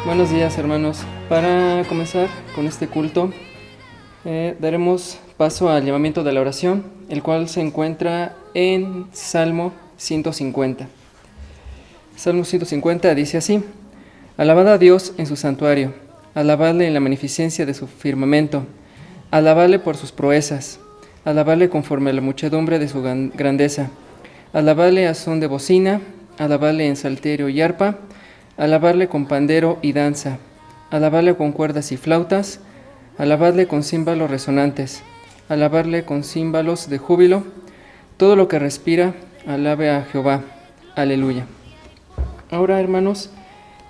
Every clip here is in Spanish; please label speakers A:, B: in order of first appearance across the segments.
A: Buenos días, hermanos. Para comenzar con este culto, daremos paso al llamamiento de la oración, el cual se encuentra en Salmo 150. Salmo 150 dice así: Alabad a Dios en su santuario, alabadle en la magnificencia de su firmamento, alabadle por sus proezas, alabadle conforme a la muchedumbre de su grandeza, alabadle a son de bocina, alabadle en salterio y arpa, alabadle con pandero y danza, alabadle con cuerdas y flautas, alabadle con címbalos resonantes, alabadle con címbalos de júbilo. Todo lo que respira, alabe a Jehová. Aleluya. Ahora, hermanos,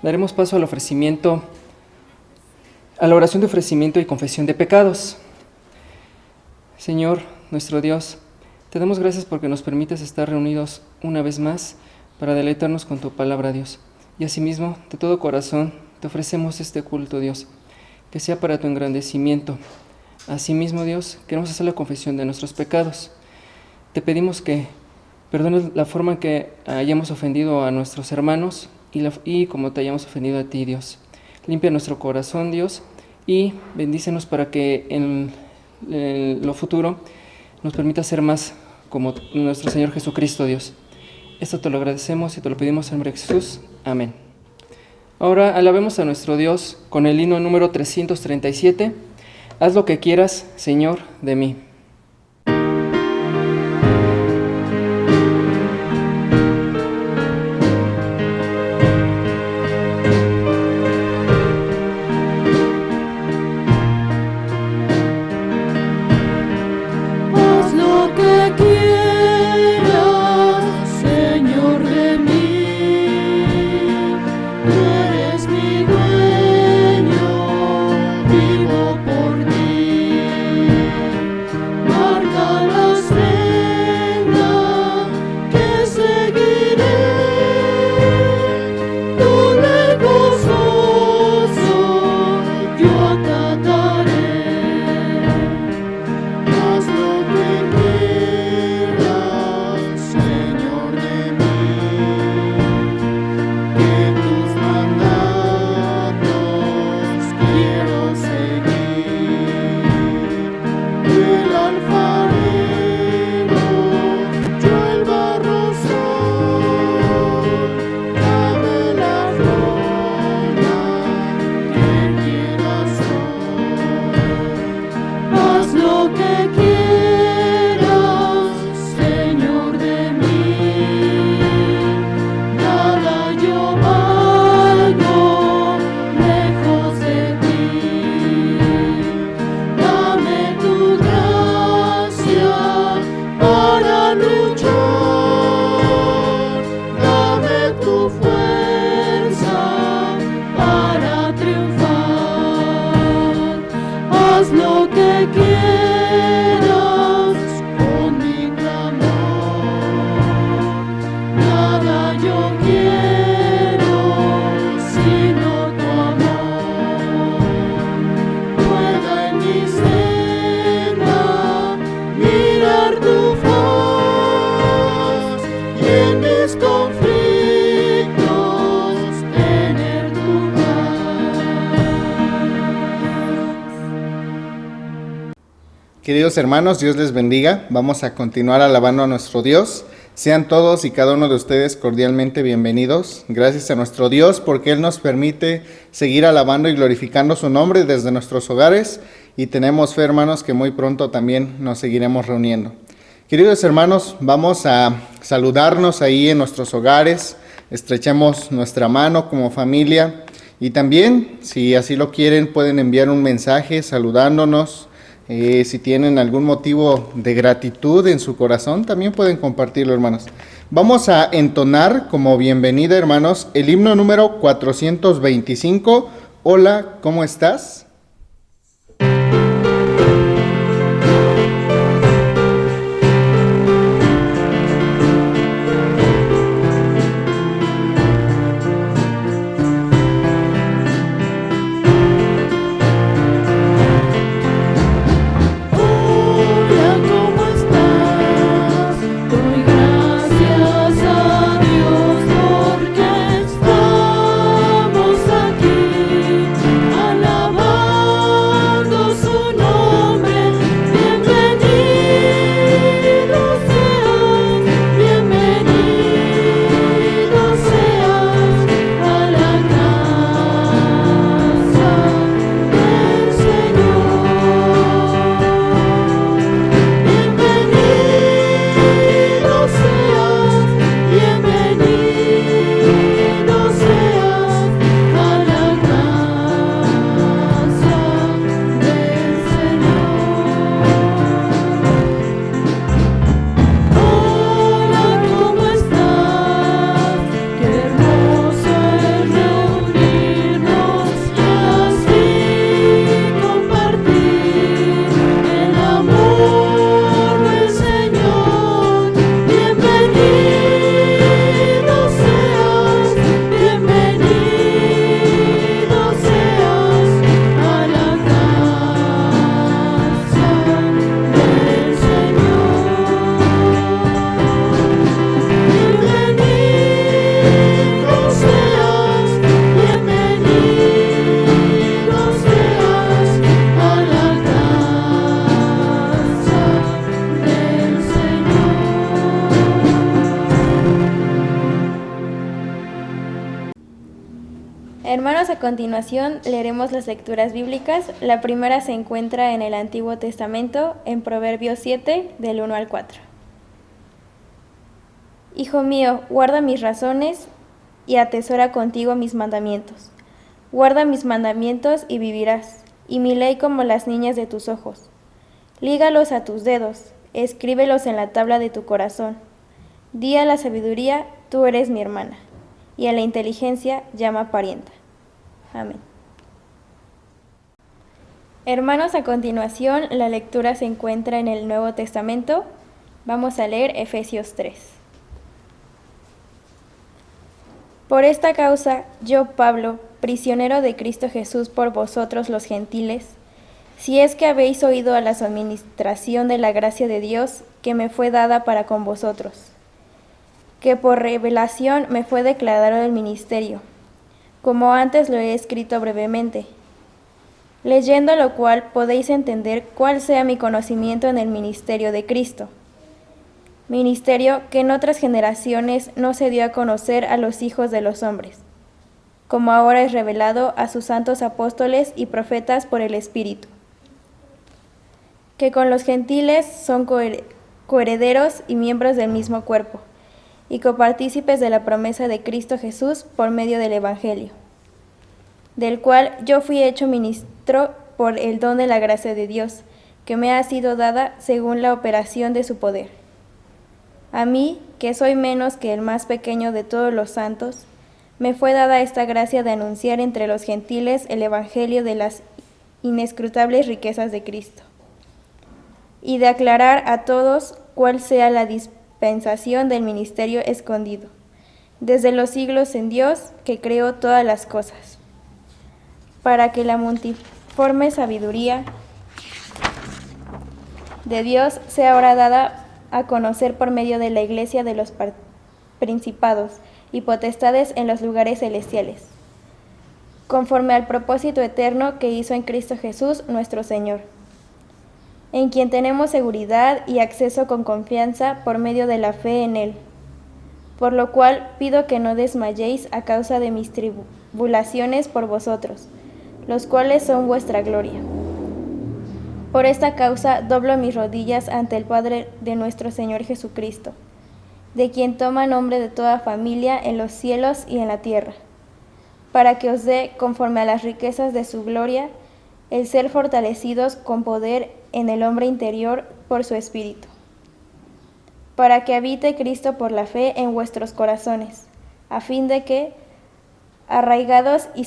A: daremos paso al ofrecimiento, a la oración de ofrecimiento y confesión de pecados. Señor, nuestro Dios, te damos gracias porque nos permites estar reunidos una vez más para deleitarnos con tu palabra, Dios. Y asimismo, de todo corazón, te ofrecemos este culto, Dios, que sea para tu engrandecimiento. Asimismo, Dios, queremos hacer la confesión de nuestros pecados. Te pedimos que perdones la forma en que hayamos ofendido a nuestros hermanos y como te hayamos ofendido a ti, Dios. Limpia nuestro corazón, Dios, y bendícenos para que en lo futuro nos permita ser más como nuestro Señor Jesucristo, Dios. Esto te lo agradecemos y te lo pedimos en nombre de Jesús. Amén. Ahora alabemos a nuestro Dios con el himno número 337. Haz lo que quieras, Señor, de mí.
B: Queridos hermanos, Dios les bendiga. Vamos a continuar alabando a nuestro Dios. Sean todos y cada uno de ustedes cordialmente bienvenidos. Gracias a nuestro Dios porque Él nos permite seguir alabando y glorificando su nombre desde nuestros hogares. Y tenemos fe, hermanos, que muy pronto también nos seguiremos reuniendo. Queridos hermanos, vamos a saludarnos ahí en nuestros hogares. Estrechemos nuestra mano como familia. Y también, si así lo quieren, pueden enviar un mensaje saludándonos. Si tienen algún motivo de gratitud en su corazón, también pueden compartirlo, hermanos. Vamos a entonar como bienvenida, hermanos, el himno número 425. Hola, ¿cómo estás?
C: Gracias a Dios porque estamos aquí. Hermanos, a continuación leeremos las lecturas bíblicas. La primera se encuentra en el Antiguo Testamento, en Proverbios 7, del 1 al 4. Hijo mío, guarda mis razones y atesora contigo mis mandamientos. Guarda mis mandamientos y vivirás, y mi ley como las niñas de tus ojos. Lígalos a tus dedos, escríbelos en la tabla de tu corazón. Di a la sabiduría, tú eres mi hermana, y a la inteligencia llama parienta. Amén. Hermanos, a continuación la lectura se encuentra en el Nuevo Testamento. Vamos a leer Efesios 3. Por esta causa, yo, Pablo, prisionero de Cristo Jesús por vosotros los gentiles, si es que habéis oído a la administración de la gracia de Dios que me fue dada para con vosotros, que por revelación me fue declarado el ministerio, como antes lo he escrito brevemente, leyendo lo cual podéis entender cuál sea mi conocimiento en el ministerio de Cristo. Ministerio que en otras generaciones no se dio a conocer a los hijos de los hombres, como ahora es revelado a sus santos apóstoles y profetas por el Espíritu, que con los gentiles son coherederos y miembros del mismo cuerpo, y copartícipes de la promesa de Cristo Jesús por medio del Evangelio, del cual yo fui hecho ministro por el don de la gracia de Dios, que me ha sido dada según la operación de su poder. A mí, que soy menos que el más pequeño de todos los santos, me fue dada esta gracia de anunciar entre los gentiles el Evangelio de las inescrutables riquezas de Cristo, y de aclarar a todos cuál sea la dispensación del ministerio escondido, desde los siglos en Dios, que creó todas las cosas, para que la multiforme sabiduría de Dios sea ahora dada a conocer por medio de la Iglesia de los principados y potestades en los lugares celestiales, conforme al propósito eterno que hizo en Cristo Jesús nuestro Señor, en quien tenemos seguridad y acceso con confianza por medio de la fe en Él, por lo cual pido que no desmayéis a causa de mis tribulaciones por vosotros, los cuales son vuestra gloria. Por esta causa doblo mis rodillas ante el Padre de nuestro Señor Jesucristo, de quien toma nombre de toda familia en los cielos y en la tierra, para que os dé, conforme a las riquezas de su gloria, el ser fortalecidos con poder en el hombre interior por su Espíritu, para que habite Cristo por la fe en vuestros corazones, a fin de que, arraigados y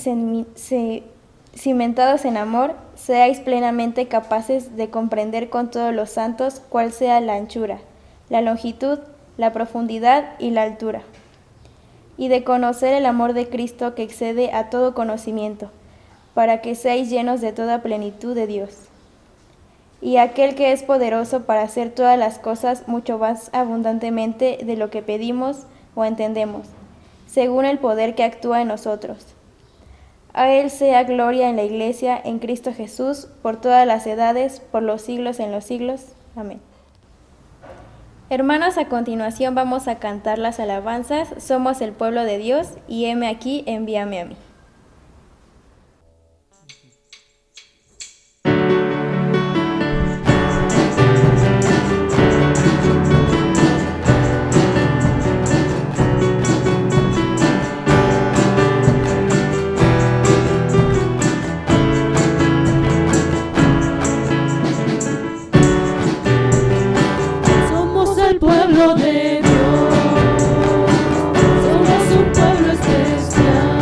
C: cimentados en amor, seáis plenamente capaces de comprender con todos los santos cuál sea la anchura, la longitud, la profundidad y la altura, y de conocer el amor de Cristo que excede a todo conocimiento, para que seáis llenos de toda plenitud de Dios. Y aquel que es poderoso para hacer todas las cosas mucho más abundantemente de lo que pedimos o entendemos, según el poder que actúa en nosotros. A Él sea gloria en la Iglesia, en Cristo Jesús, por todas las edades, por los siglos en los siglos. Amén. Hermanos, a continuación vamos a cantar las alabanzas. Somos el pueblo de Dios, y heme aquí, envíame a mí.
D: De Dios, somos un pueblo especial.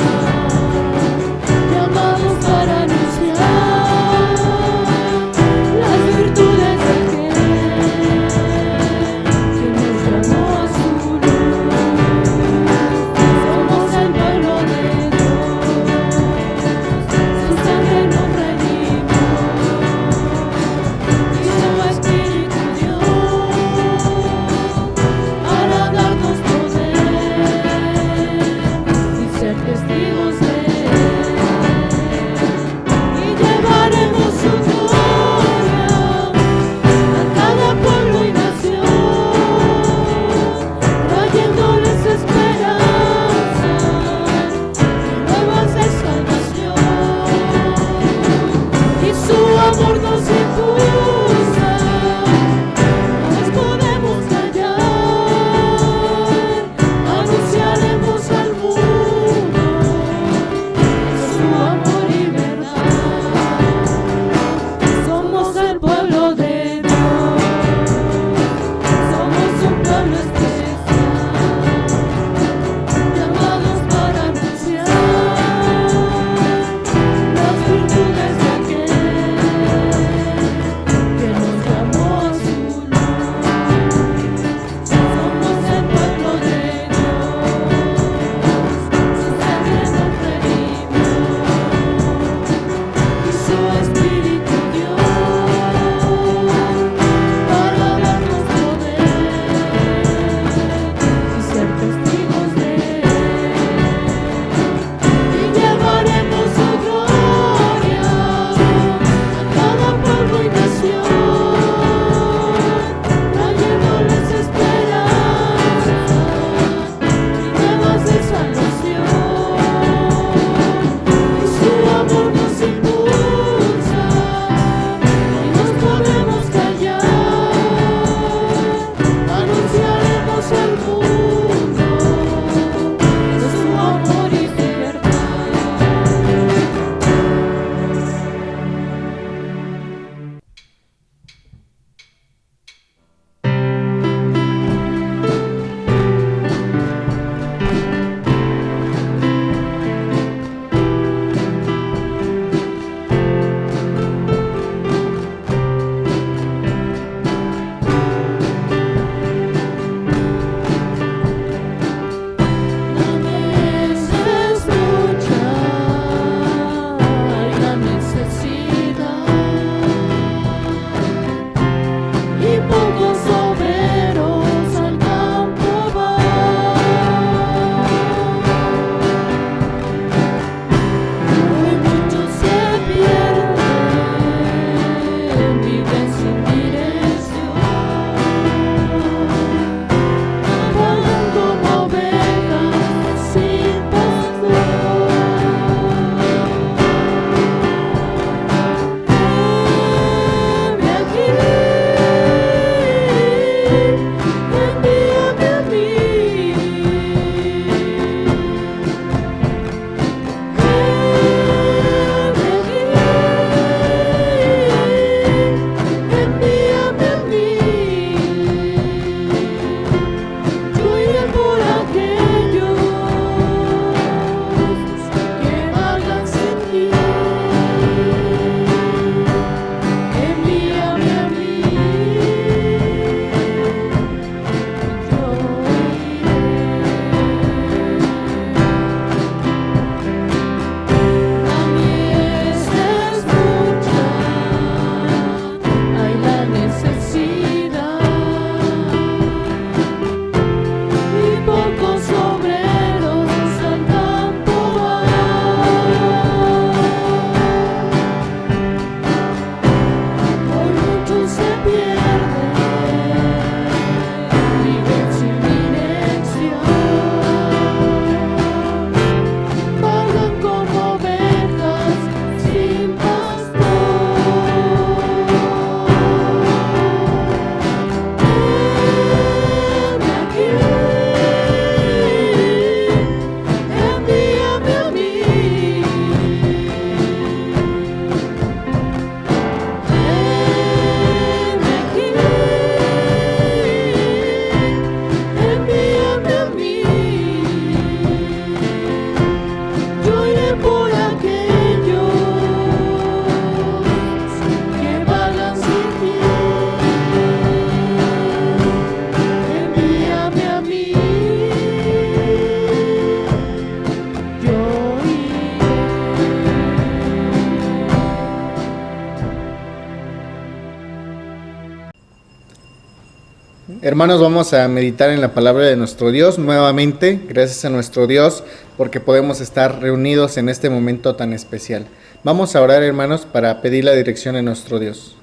B: Hermanos, vamos a meditar en la palabra de nuestro Dios nuevamente. Gracias a nuestro Dios porque podemos estar reunidos en este momento tan especial. Vamos a orar, hermanos, para pedir la dirección en nuestro Dios.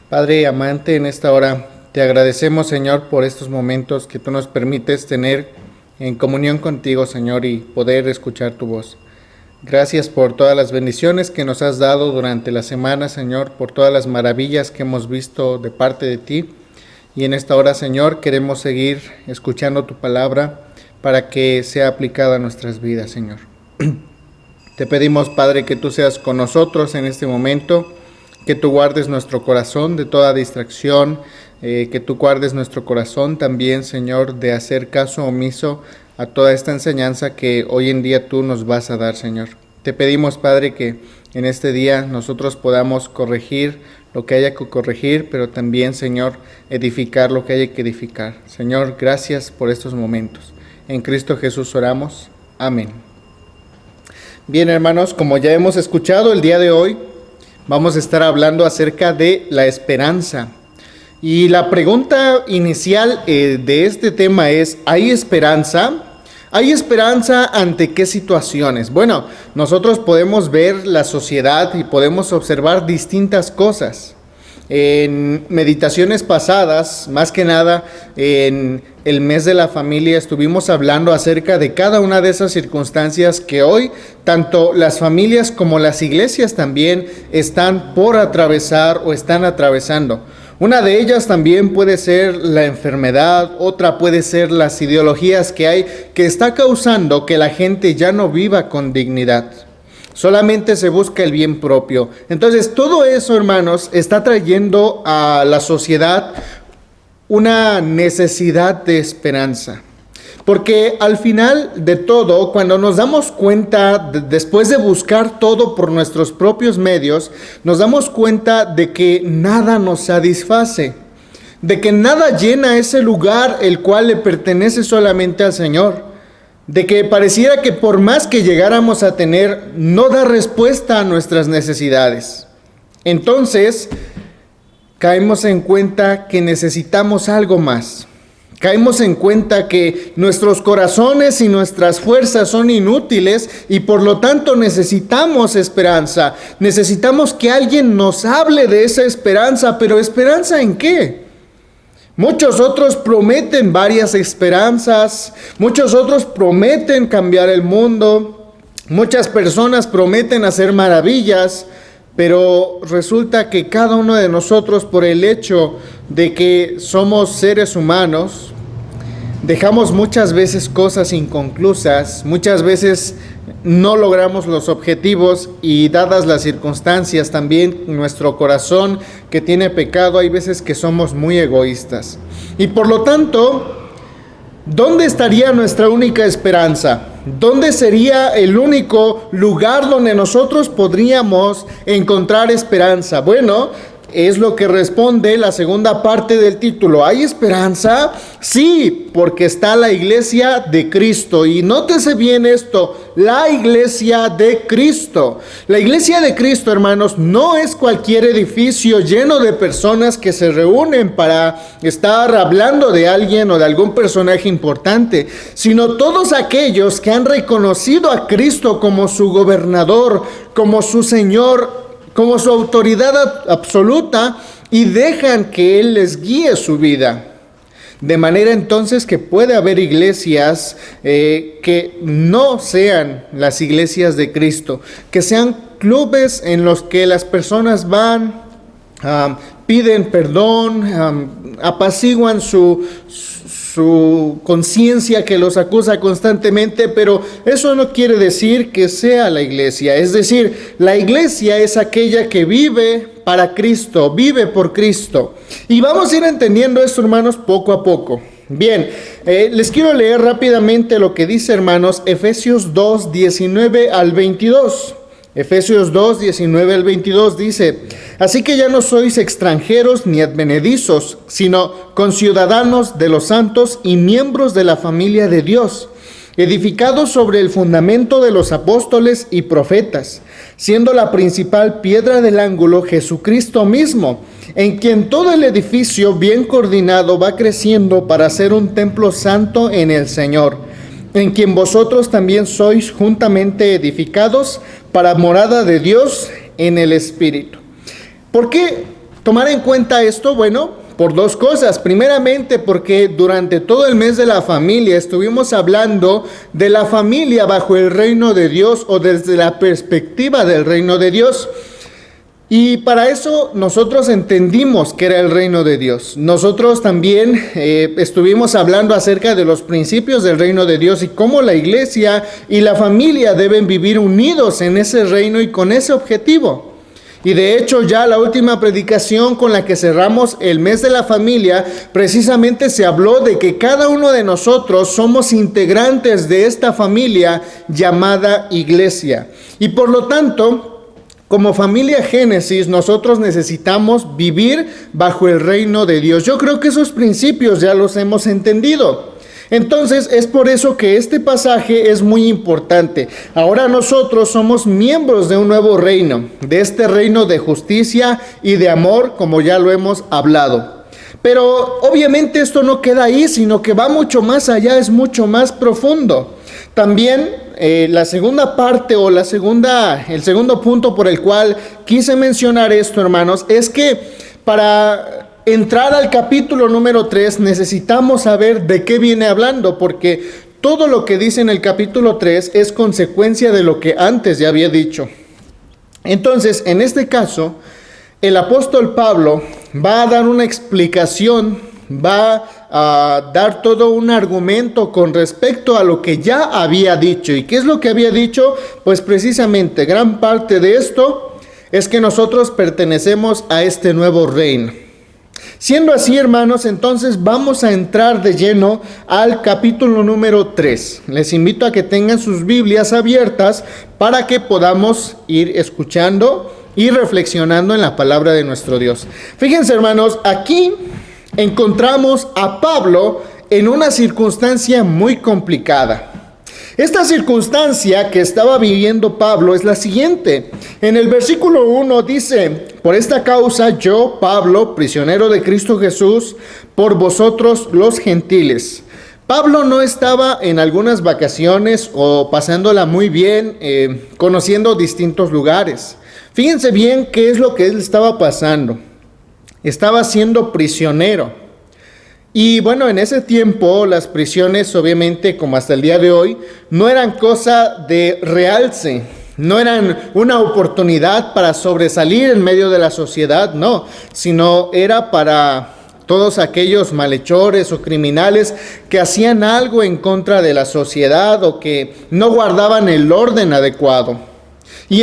B: Padre amante, en esta hora te agradecemos, Señor, por estos momentos que tú nos permites tener en comunión contigo, Señor, y poder escuchar tu voz. Gracias por todas las bendiciones que nos has dado durante la semana, Señor, por todas las maravillas que hemos visto de parte de ti. Y en esta hora, Señor, queremos seguir escuchando tu palabra para que sea aplicada a nuestras vidas, Señor. Te pedimos, Padre, que tú seas con nosotros en este momento, que tú guardes nuestro corazón de toda distracción, que tú guardes nuestro corazón también, Señor, de hacer caso omiso a toda esta enseñanza que hoy en día tú nos vas a dar, Señor. Te pedimos, Padre, que en este día nosotros podamos corregir lo que haya que corregir, pero también, Señor, edificar lo que haya que edificar. Señor, gracias por estos momentos. En Cristo Jesús oramos. Amén. Bien, hermanos, como ya hemos escuchado el día de hoy, vamos a estar hablando acerca de la esperanza. Y la pregunta inicial de este tema es, ¿hay esperanza? ¿Hay esperanza ante qué situaciones? Bueno, nosotros podemos ver la sociedad y podemos observar distintas cosas. En meditaciones pasadas, más que nada en el mes de la familia, estuvimos hablando acerca de cada una de esas circunstancias que hoy tanto las familias como las iglesias también están por atravesar o están atravesando. Una de ellas también puede ser la enfermedad, otra puede ser las ideologías que hay que está causando que la gente ya no viva con dignidad. Solamente se busca el bien propio. Entonces, todo eso, hermanos, está trayendo a la sociedad una necesidad de esperanza. Porque al final de todo, cuando nos damos cuenta, después de buscar todo por nuestros propios medios, nos damos cuenta de que nada nos satisface, de que nada llena ese lugar el cual le pertenece solamente al Señor, de que pareciera que por más que llegáramos a tener, no da respuesta a nuestras necesidades. Entonces, caemos en cuenta que necesitamos algo más. Caemos en cuenta que nuestros corazones y nuestras fuerzas son inútiles y por lo tanto necesitamos esperanza. Necesitamos que alguien nos hable de esa esperanza, pero ¿esperanza en qué? Muchos otros prometen varias esperanzas, muchos otros prometen cambiar el mundo, muchas personas prometen hacer maravillas, pero resulta que cada uno de nosotros, por el hecho de que somos seres humanos, dejamos muchas veces cosas inconclusas, muchas veces no logramos los objetivos y dadas las circunstancias también nuestro corazón que tiene pecado, hay veces que somos muy egoístas. Y por lo tanto, ¿dónde estaría nuestra única esperanza? ¿Dónde sería el único lugar donde nosotros podríamos encontrar esperanza? Bueno, es lo que responde la segunda parte del título. ¿Hay esperanza? Sí, porque está la iglesia de Cristo. Y nótese bien esto, la iglesia de Cristo. La iglesia de Cristo, hermanos, no es cualquier edificio lleno de personas que se reúnen para estar hablando de alguien o de algún personaje importante, sino todos aquellos que han reconocido a Cristo como su gobernador, como su Señor, como su autoridad absoluta y dejan que Él les guíe su vida. De manera entonces que puede haber iglesias que no sean las iglesias de Cristo, que sean clubes en los que las personas van, piden perdón, apaciguan su conciencia que los acusa constantemente, pero eso no quiere decir que sea la iglesia. Es decir, la iglesia es aquella que vive para Cristo, vive por Cristo. Y vamos a ir entendiendo esto, hermanos, poco a poco. Bien, les quiero leer rápidamente lo que dice, hermanos, Efesios 2, 19 al 22. Efesios 2, 19 al 22 dice: así que ya no sois extranjeros ni advenedizos, sino conciudadanos de los santos y miembros de la familia de Dios, edificados sobre el fundamento de los apóstoles y profetas, siendo la principal piedra del ángulo Jesucristo mismo, en quien todo el edificio bien coordinado va creciendo para ser un templo santo en el Señor, en quien vosotros también sois juntamente edificados para morada de Dios en el Espíritu. ¿Por qué tomar en cuenta esto? Bueno, por dos cosas. Primeramente, porque durante todo el mes de la familia estuvimos hablando de la familia bajo el reino de Dios o desde la perspectiva del reino de Dios. Y para eso nosotros entendimos que era el reino de Dios. Nosotros también estuvimos hablando acerca de los principios del reino de Dios y cómo la iglesia y la familia deben vivir unidos en ese reino y con ese objetivo. Y de hecho ya la última predicación con la que cerramos el mes de la familia, precisamente se habló de que cada uno de nosotros somos integrantes de esta familia llamada iglesia. Y por lo tanto, como familia Génesis, nosotros necesitamos vivir bajo el reino de Dios. Yo creo que esos principios ya los hemos entendido. Entonces es por eso que este pasaje es muy importante. Ahora nosotros somos miembros de un nuevo reino, de este reino de justicia y de amor, como ya lo hemos hablado. Pero obviamente esto no queda ahí, sino que va mucho más allá, es mucho más profundo. También la segunda parte o el segundo punto por el cual quise mencionar esto, hermanos, es que para entrar al capítulo número 3 necesitamos saber de qué viene hablando, porque todo lo que dice en el capítulo 3 es consecuencia de lo que antes ya había dicho. Entonces, en este caso, el apóstol Pablo va a dar una explicación, va a dar todo un argumento con respecto a lo que ya había dicho. ¿Y qué es lo que había dicho? Pues precisamente gran parte de esto es que nosotros pertenecemos a este nuevo reino. Siendo así, hermanos, entonces vamos a entrar de lleno al capítulo número 3. Les invito a que tengan sus Biblias abiertas para que podamos ir escuchando y reflexionando en la palabra de nuestro Dios. Fíjense, hermanos, aquí encontramos a Pablo en una circunstancia muy complicada. Esta circunstancia que estaba viviendo Pablo es la siguiente. En el versículo 1 dice: por esta causa yo, Pablo, prisionero de Cristo Jesús, por vosotros los gentiles. Pablo no estaba en algunas vacaciones o pasándola muy bien, conociendo distintos lugares. Fíjense bien qué es lo que él estaba pasando. Estaba siendo prisionero. Y bueno, en ese tiempo las prisiones, obviamente, como hasta el día de hoy, no eran cosa de realce, no eran una oportunidad para sobresalir en medio de la sociedad, no, sino era para todos aquellos malhechores o criminales que hacían algo en contra de la sociedad o que no guardaban el orden adecuado. Y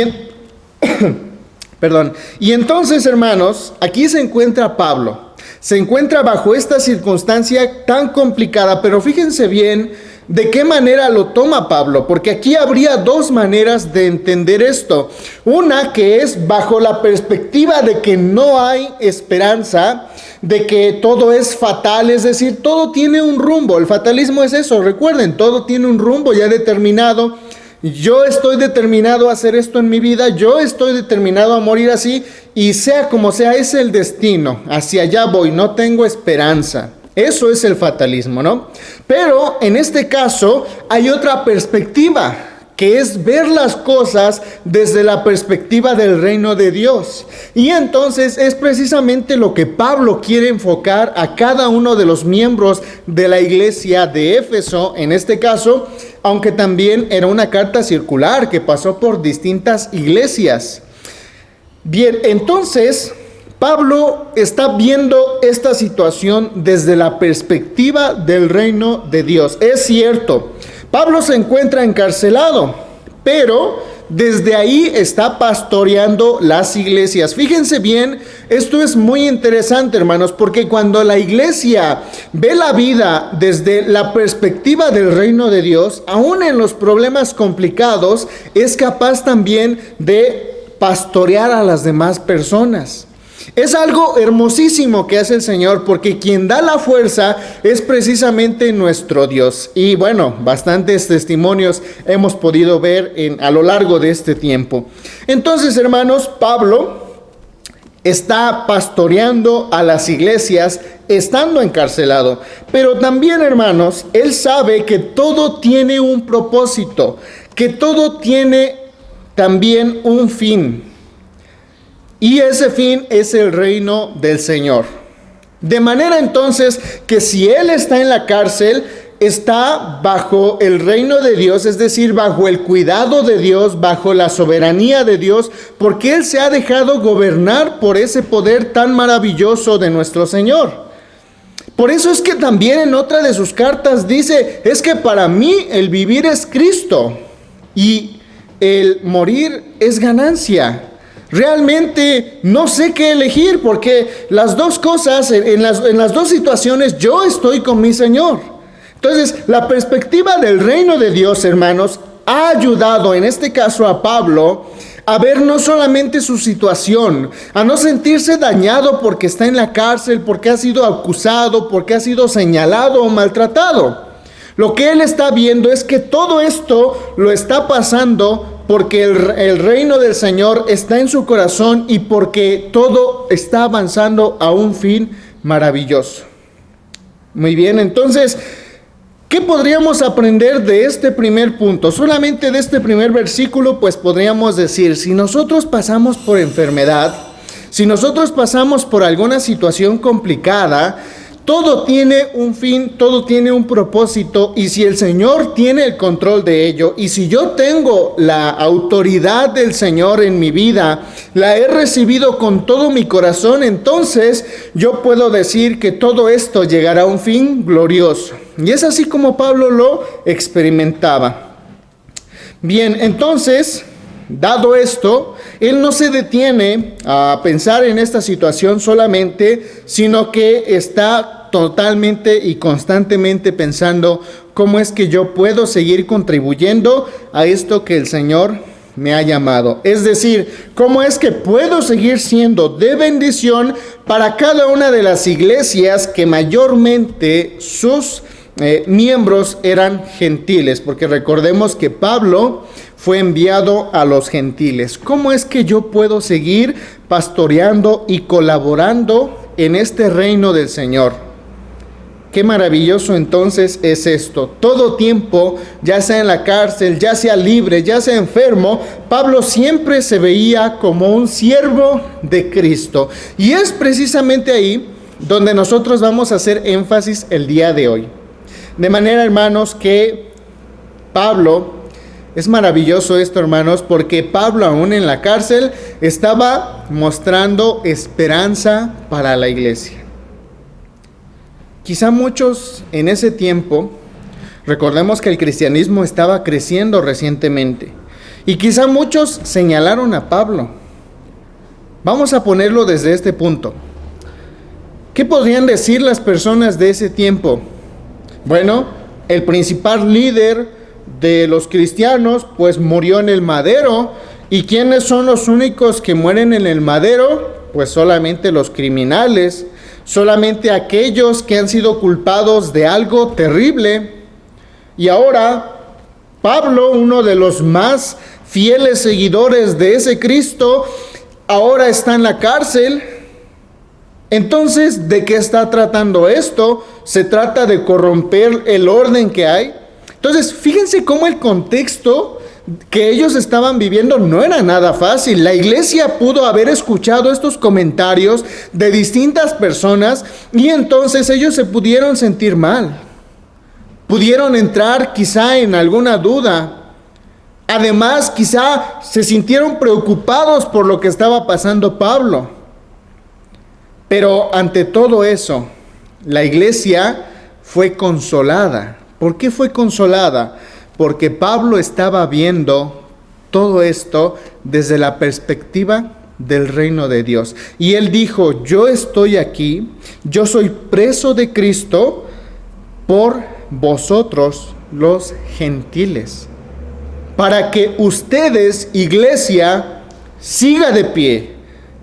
B: entonces, hermanos, aquí se encuentra Pablo. Se encuentra bajo esta circunstancia tan complicada, pero fíjense bien de qué manera lo toma Pablo, porque aquí habría dos maneras de entender esto. Una que es bajo la perspectiva de que no hay esperanza, de que todo es fatal, es decir, todo tiene un rumbo. El fatalismo es eso, recuerden, todo tiene un rumbo ya determinado. Yo estoy determinado a hacer esto en mi vida, yo estoy determinado a morir así, y sea como sea, es el destino, hacia allá voy, no tengo esperanza. Eso es el fatalismo, ¿no? Pero en este caso hay otra perspectiva, que es ver las cosas desde la perspectiva del reino de Dios. Y entonces es precisamente lo que Pablo quiere enfocar a cada uno de los miembros de la iglesia de Éfeso, en este caso, aunque también era una carta circular que pasó por distintas iglesias. Bien, entonces Pablo está viendo esta situación desde la perspectiva del reino de Dios. Es cierto, Pablo se encuentra encarcelado, pero desde ahí está pastoreando las iglesias. Fíjense bien, esto es muy interesante, hermanos, porque cuando la iglesia ve la vida desde la perspectiva del reino de Dios, aún en los problemas complicados, es capaz también de pastorear a las demás personas. Es algo hermosísimo que hace el Señor, porque quien da la fuerza es precisamente nuestro Dios. Y bueno, bastantes testimonios hemos podido ver a lo largo de este tiempo. Entonces, hermanos, Pablo está pastoreando a las iglesias estando encarcelado. Pero también, hermanos, él sabe que todo tiene un propósito, que todo tiene también un fin. Y ese fin es el reino del Señor. De manera entonces que si él está en la cárcel, está bajo el reino de Dios, es decir, bajo el cuidado de Dios, bajo la soberanía de Dios, porque él se ha dejado gobernar por ese poder tan maravilloso de nuestro Señor. Por eso es que también en otra de sus cartas dice, es que para mí el vivir es Cristo y el morir es ganancia. Realmente no sé qué elegir, porque las dos cosas, en las dos situaciones yo estoy con mi Señor. Entonces, la perspectiva del reino de Dios, hermanos, ha ayudado en este caso a Pablo a ver no solamente su situación, a no sentirse dañado porque está en la cárcel, porque ha sido acusado, porque ha sido señalado o maltratado. Lo que él está viendo es que todo esto lo está pasando porque el reino del Señor está en su corazón y porque todo está avanzando a un fin maravilloso. Muy bien, entonces, ¿qué podríamos aprender de este primer punto? Solamente de este primer versículo, pues podríamos decir, si nosotros pasamos por enfermedad, si nosotros pasamos por alguna situación complicada, todo tiene un fin, todo tiene un propósito, y si el Señor tiene el control de ello, y si yo tengo la autoridad del Señor en mi vida, la he recibido con todo mi corazón, entonces yo puedo decir que todo esto llegará a un fin glorioso. Y es así como Pablo lo experimentaba. Bien, entonces, dado esto, él no se detiene a pensar en esta situación solamente, sino que está totalmente y constantemente pensando cómo es que yo puedo seguir contribuyendo a esto que el Señor me ha llamado. Es decir, cómo es que puedo seguir siendo de bendición para cada una de las iglesias que mayormente sus miembros eran gentiles, porque recordemos que Pablo fue enviado a los gentiles. ¿Cómo es que yo puedo seguir pastoreando y colaborando en este reino del Señor? Qué maravilloso entonces es esto. Todo tiempo, ya sea en la cárcel, ya sea libre, ya sea enfermo, Pablo siempre se veía como un siervo de Cristo. Y es precisamente ahí donde nosotros vamos a hacer énfasis el día de hoy. De manera, hermanos, que Pablo, es maravilloso esto, hermanos, porque Pablo aún en la cárcel estaba mostrando esperanza para la iglesia. Quizá muchos en ese tiempo, recordemos que el cristianismo estaba creciendo recientemente, y quizá muchos señalaron a Pablo. Vamos a ponerlo desde este punto. ¿Qué podrían decir las personas de ese tiempo? Bueno, el principal líder de los cristianos pues murió en el madero. ¿Y quiénes son los únicos que mueren en el madero? Pues solamente los criminales, solamente aquellos que han sido culpados de algo terrible. Y ahora Pablo, uno de los más fieles seguidores de ese Cristo, ahora está en la cárcel. Entonces, ¿de qué está tratando esto? Se trata de corromper el orden que hay. Entonces, fíjense cómo el contexto que ellos estaban viviendo no era nada fácil. La iglesia pudo haber escuchado estos comentarios de distintas personas y entonces ellos se pudieron sentir mal. Pudieron entrar quizá en alguna duda. Además, quizá se sintieron preocupados por lo que estaba pasando Pablo. Pero ante todo eso, la iglesia fue consolada. ¿Por qué fue consolada? Porque Pablo estaba viendo todo esto desde la perspectiva del reino de Dios. Y él dijo, yo estoy aquí, yo soy preso de Cristo por vosotros los gentiles, para que ustedes, iglesia, siga de pie,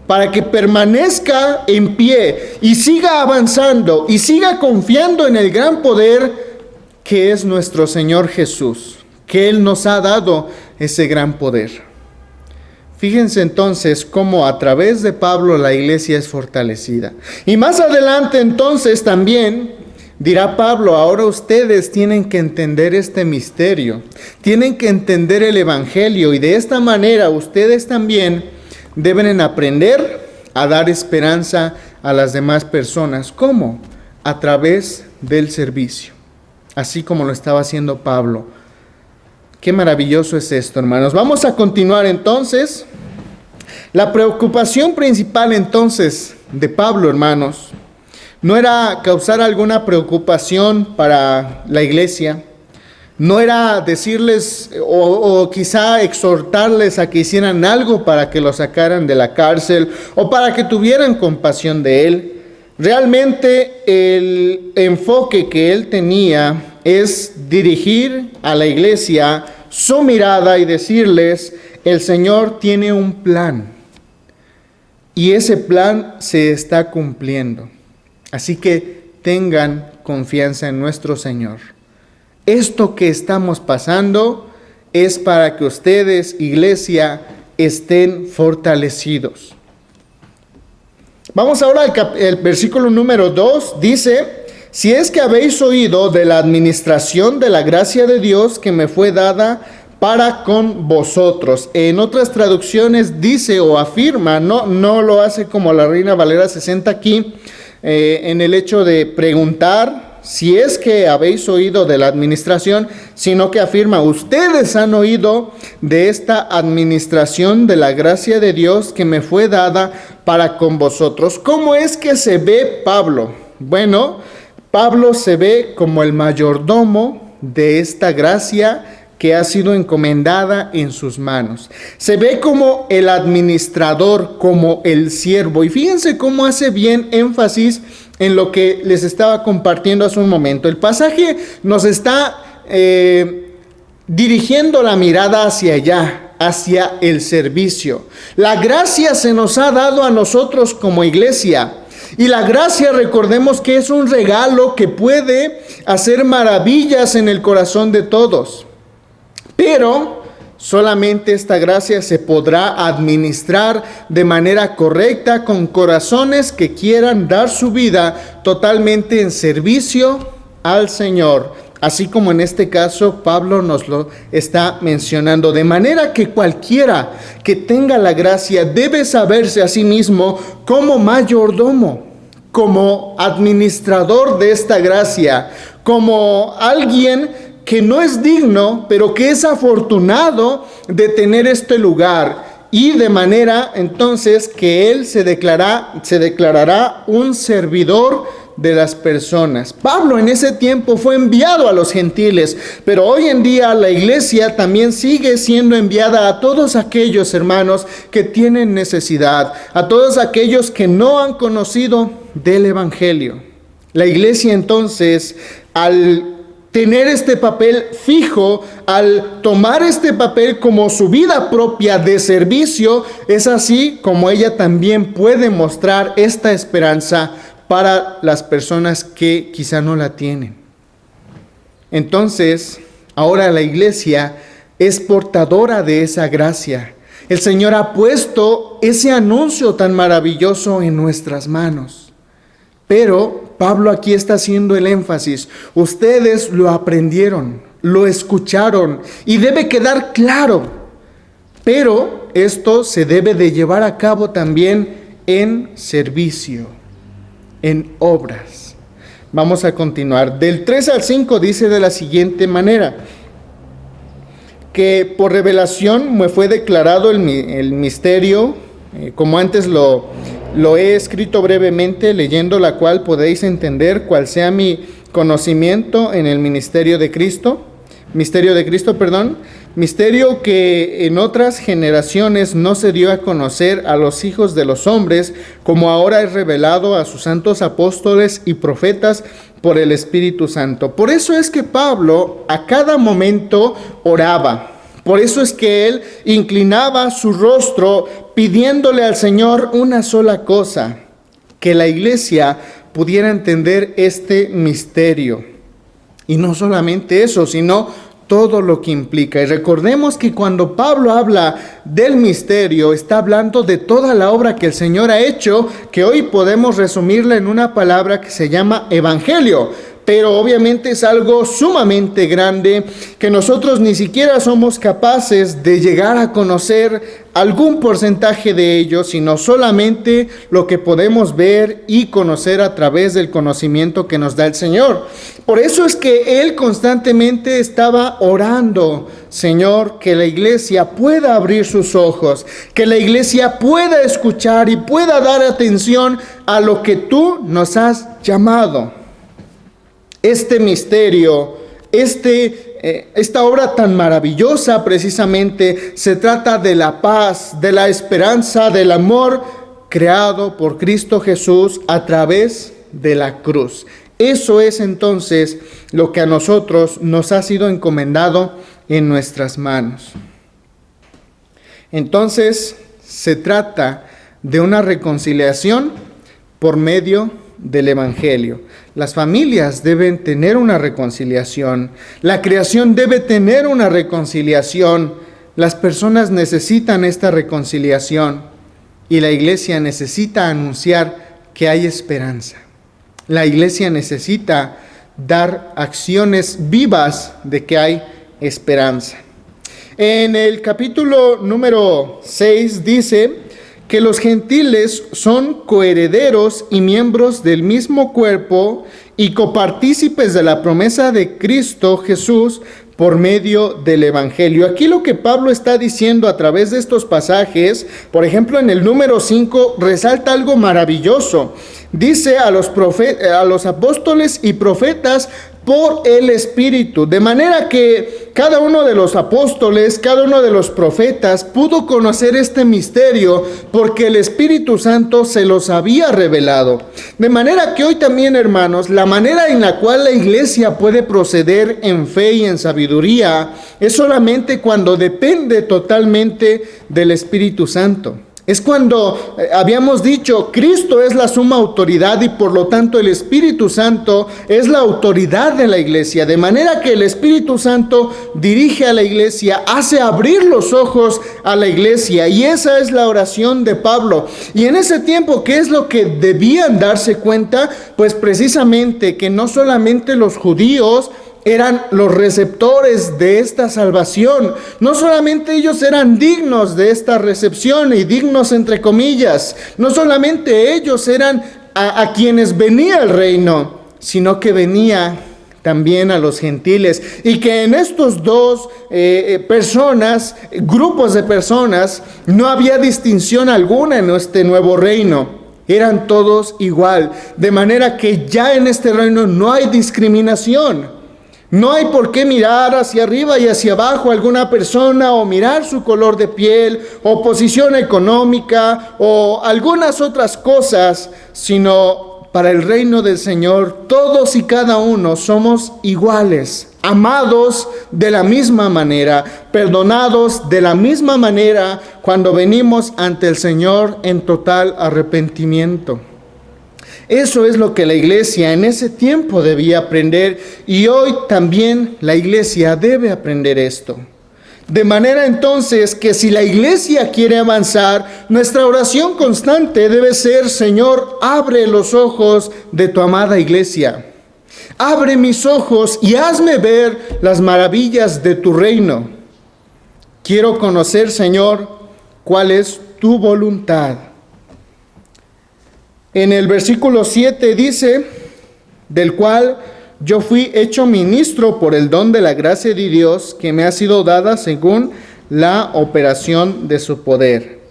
B: para que permanezca en pie y siga avanzando y siga confiando en el gran poder que es nuestro Señor Jesús, que Él nos ha dado ese gran poder. Fíjense entonces cómo a través de Pablo la iglesia es fortalecida. Y más adelante entonces también dirá Pablo, ahora ustedes tienen que entender este misterio, tienen que entender el evangelio y de esta manera ustedes también deben aprender a dar esperanza a las demás personas. ¿Cómo? A través del servicio, así como lo estaba haciendo Pablo. Qué maravilloso es esto, hermanos. Vamos a continuar entonces. La preocupación principal entonces de Pablo, hermanos, no era causar alguna preocupación para la iglesia, no era decirles o quizá exhortarles a que hicieran algo para que lo sacaran de la cárcel o para que tuvieran compasión de él. Realmente el enfoque que él tenía es dirigir a la iglesia su mirada y decirles, el Señor tiene un plan y ese plan se está cumpliendo. Así que tengan confianza en nuestro Señor. Esto que estamos pasando es para que ustedes, iglesia, estén fortalecidos. Vamos ahora al versículo número 2, dice, si es que habéis oído de la administración de la gracia de Dios que me fue dada para con vosotros. En otras traducciones dice o afirma, no lo hace como la Reina Valera 60 aquí, en el hecho de preguntar si es que habéis oído de la administración, sino que afirma, ustedes han oído de esta administración de la gracia de Dios que me fue dada para con vosotros. ¿Cómo es que se ve Pablo? Bueno, Pablo se ve como el mayordomo de esta gracia que ha sido encomendada en sus manos. Se ve como el administrador, como el siervo. Y fíjense cómo hace bien énfasis en lo que les estaba compartiendo hace un momento. El pasaje nos está dirigiendo la mirada hacia allá, hacia el servicio. La gracia se nos ha dado a nosotros como iglesia. Y la gracia, recordemos que es un regalo que puede hacer maravillas en el corazón de todos. Pero solamente esta gracia se podrá administrar de manera correcta con corazones que quieran dar su vida totalmente en servicio al Señor. Así como en este caso Pablo nos lo está mencionando. De manera que cualquiera que tenga la gracia debe saberse a sí mismo como mayordomo, como administrador de esta gracia, como alguien que no es digno, pero que es afortunado de tener este lugar. Y de manera entonces que él se declarará un servidor de las personas. Pablo en ese tiempo fue enviado a los gentiles, pero hoy en día la iglesia también sigue siendo enviada a todos aquellos hermanos que tienen necesidad, a todos aquellos que no han conocido del evangelio. La iglesia entonces, al tener este papel fijo, al tomar este papel como su vida propia de servicio, es así como ella también puede mostrar esta esperanza para las personas que quizá no la tienen. Entonces, ahora la iglesia es portadora de esa gracia. El Señor ha puesto ese anuncio tan maravilloso en nuestras manos. Pero Pablo aquí está haciendo el énfasis. Ustedes lo aprendieron, lo escucharon y debe quedar claro. Pero esto se debe de llevar a cabo también en servicio, en obras. Vamos a continuar. Del 3 al 5 dice de la siguiente manera: que por revelación me fue declarado el misterio, como antes lo he escrito brevemente, leyendo la cual podéis entender cuál sea mi conocimiento en el misterio de Cristo, misterio que en otras generaciones no se dio a conocer a los hijos de los hombres, como ahora es revelado a sus santos apóstoles y profetas por el Espíritu Santo. Por eso es que Pablo a cada momento oraba. Por eso es que él inclinaba su rostro pidiéndole al Señor una sola cosa: que la iglesia pudiera entender este misterio. Y no solamente eso, sino todo lo que implica. Y recordemos que cuando Pablo habla del misterio, está hablando de toda la obra que el Señor ha hecho, que hoy podemos resumirla en una palabra que se llama evangelio. Pero obviamente es algo sumamente grande que nosotros ni siquiera somos capaces de llegar a conocer algún porcentaje de ello, sino solamente lo que podemos ver y conocer a través del conocimiento que nos da el Señor. Por eso es que Él constantemente estaba orando: Señor, que la iglesia pueda abrir sus ojos, que la iglesia pueda escuchar y pueda dar atención a lo que tú nos has llamado. Este misterio, esta obra tan maravillosa precisamente se trata de la paz, de la esperanza, del amor creado por Cristo Jesús a través de la cruz. Eso es entonces lo que a nosotros nos ha sido encomendado en nuestras manos. Entonces se trata de una reconciliación por medio del Evangelio. Las familias deben tener una reconciliación. La creación debe tener una reconciliación. Las personas necesitan esta reconciliación y la iglesia necesita anunciar que hay esperanza. La iglesia necesita dar acciones vivas de que hay esperanza. En el capítulo número 6 dice que los gentiles son coherederos y miembros del mismo cuerpo y copartícipes de la promesa de Cristo Jesús por medio del Evangelio. Aquí lo que Pablo está diciendo a través de estos pasajes, por ejemplo en el número 5, resalta algo maravilloso. Dice a los apóstoles y profetas por el Espíritu, de manera que cada uno de los apóstoles, cada uno de los profetas pudo conocer este misterio porque el Espíritu Santo se los había revelado. De manera que hoy también, hermanos, la manera en la cual la iglesia puede proceder en fe y en sabiduría es solamente cuando depende totalmente del Espíritu Santo. Es cuando habíamos dicho, Cristo es la suma autoridad y por lo tanto el Espíritu Santo es la autoridad de la iglesia. De manera que el Espíritu Santo dirige a la iglesia, hace abrir los ojos a la iglesia. Y esa es la oración de Pablo. Y en ese tiempo, ¿qué es lo que debían darse cuenta? Pues precisamente que no solamente los judíos eran los receptores de esta salvación. No solamente ellos eran dignos de esta recepción, y dignos entre comillas, no solamente ellos eran a quienes venía el reino, sino que venía también a los gentiles. Y que en estos dos grupos de personas, no había distinción alguna en este nuevo reino. Eran todos igual. De manera que ya en este reino no hay discriminación. No hay por qué mirar hacia arriba y hacia abajo a alguna persona, o mirar su color de piel, o posición económica, o algunas otras cosas, sino para el reino del Señor, todos y cada uno somos iguales, amados de la misma manera, perdonados de la misma manera cuando venimos ante el Señor en total arrepentimiento. Eso es lo que la iglesia en ese tiempo debía aprender, y hoy también la iglesia debe aprender esto. De manera entonces que si la iglesia quiere avanzar, nuestra oración constante debe ser: Señor, abre los ojos de tu amada iglesia. Abre mis ojos y hazme ver las maravillas de tu reino. Quiero conocer, Señor, cuál es tu voluntad. En el versículo 7 dice, del cual yo fui hecho ministro por el don de la gracia de Dios que me ha sido dada según la operación de su poder.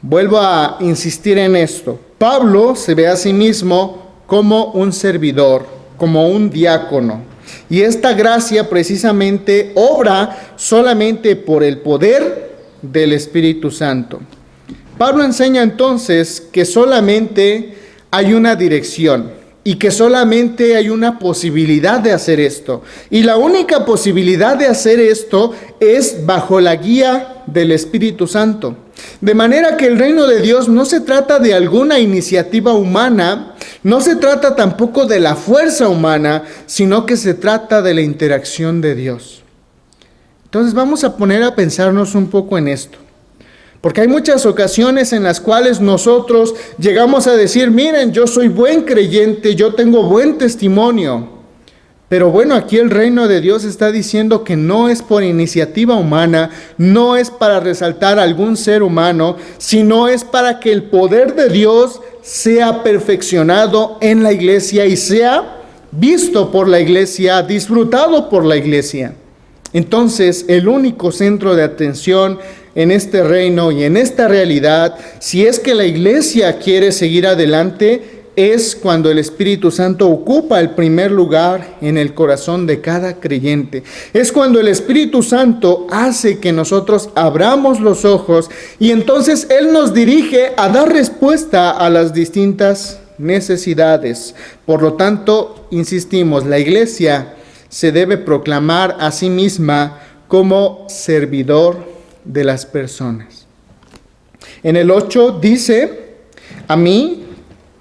B: Vuelvo a insistir en esto. Pablo se ve a sí mismo como un servidor, como un diácono. Y esta gracia precisamente obra solamente por el poder del Espíritu Santo. Pablo enseña entonces que solamente hay una dirección y que solamente hay una posibilidad de hacer esto. Y la única posibilidad de hacer esto es bajo la guía del Espíritu Santo. De manera que el reino de Dios no se trata de alguna iniciativa humana, no se trata tampoco de la fuerza humana, sino que se trata de la interacción de Dios. Entonces vamos a poner a pensarnos un poco en esto. Porque hay muchas ocasiones en las cuales nosotros llegamos a decir, miren, yo soy buen creyente, yo tengo buen testimonio. Pero bueno, aquí el reino de Dios está diciendo que no es por iniciativa humana, no es para resaltar a algún ser humano, sino es para que el poder de Dios sea perfeccionado en la iglesia y sea visto por la iglesia, disfrutado por la iglesia. Entonces, el único centro de atención en este reino y en esta realidad, si es que la iglesia quiere seguir adelante, es cuando el Espíritu Santo ocupa el primer lugar en el corazón de cada creyente. Es cuando el Espíritu Santo hace que nosotros abramos los ojos y entonces Él nos dirige a dar respuesta a las distintas necesidades. Por lo tanto, insistimos, la iglesia se debe proclamar a sí misma como servidor de las personas. En el 8 dice, a mí,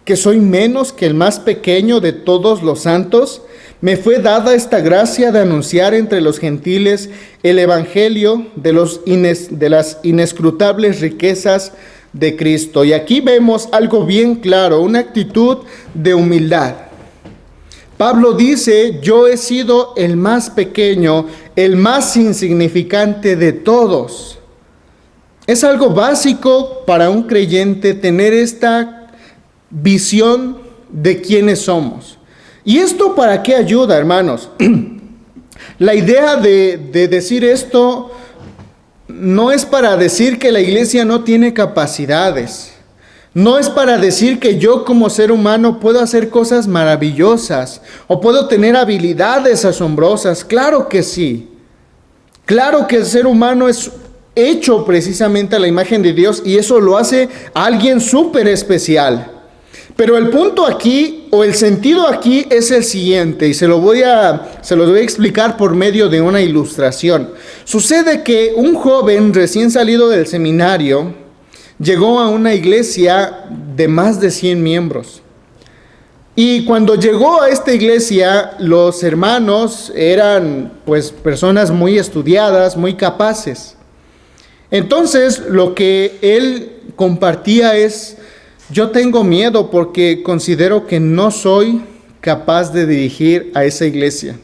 B: que soy menos que el más pequeño de todos los santos, me fue dada esta gracia de anunciar entre los gentiles el evangelio de las inescrutables riquezas de Cristo. Y aquí vemos algo bien claro, una actitud de humildad. Pablo dice, yo he sido el más pequeño, el más insignificante de todos. Es algo básico para un creyente tener esta visión de quiénes somos. ¿Y esto para qué ayuda, hermanos? La idea de decir esto no es para decir que la iglesia no tiene capacidades. No es para decir que yo como ser humano puedo hacer cosas maravillosas o puedo tener habilidades asombrosas. Claro que sí. Claro que el ser humano es hecho precisamente a la imagen de Dios y eso lo hace a alguien súper especial. Pero el punto aquí, o el sentido aquí, es el siguiente, y se los voy a explicar por medio de una ilustración. Sucede que un joven recién salido del seminario llegó a una iglesia de más de 100 miembros. Y cuando llegó a esta iglesia, los hermanos eran pues personas muy estudiadas, muy capaces. Entonces, lo que él compartía es: yo tengo miedo porque considero que no soy capaz de dirigir a esa iglesia.